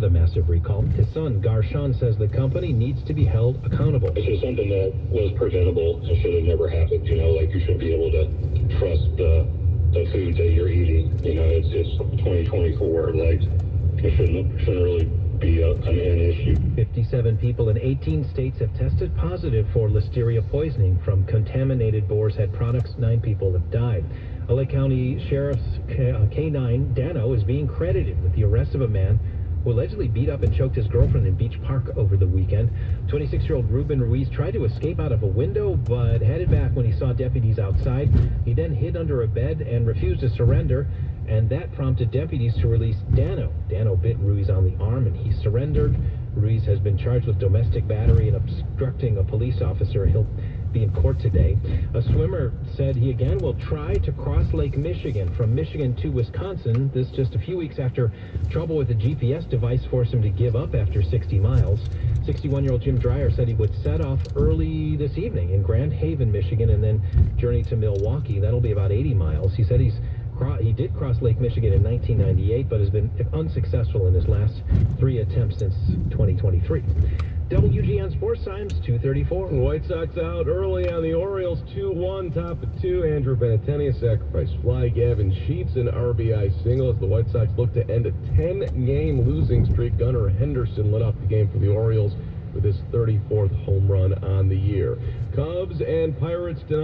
the massive recall. His son, Garshan, says the company needs to be held accountable. This is something that was preventable and should have never happened. Like you should be able to trust the food that you're eating. It's 2024. Like it shouldn't really be an issue. 57 people in 18 states have tested positive for listeria poisoning from contaminated Boar's Head products. 9 people have died. LA County Sheriff's K-9 Dano is being credited with the arrest of a man who allegedly beat up and choked his girlfriend in Beach Park over the weekend. 26-year-old Ruben Ruiz tried to escape out of a window, but headed back when he saw deputies outside. He then hid under a bed and refused to surrender, and that prompted deputies to release Dano. Dano bit Ruiz on the arm, and he surrendered. Ruiz has been charged with domestic battery and obstructing a police officer. He'll be in court today. A swimmer said he again will try to cross Lake Michigan from Michigan to Wisconsin. This just a few weeks after trouble with a GPS device forced him to give up after 60 miles. 61-year-old Jim Dreyer said he would set off early this evening in Grand Haven, Michigan, and then journey to Milwaukee. That'll be about 80 miles. He said he did cross Lake Michigan in 1998, but has been unsuccessful in his last 3 attempts since 2023. WGN Sports Times 2:34. White Sox out early on the Orioles, 2-1, top of 2. Andrew Benintendi, a sacrifice fly. Gavin Sheets, an RBI single as the White Sox look to end a 10-game losing streak. Gunnar Henderson led off the game for the Orioles with his 34th home run on the year. Cubs and Pirates tonight.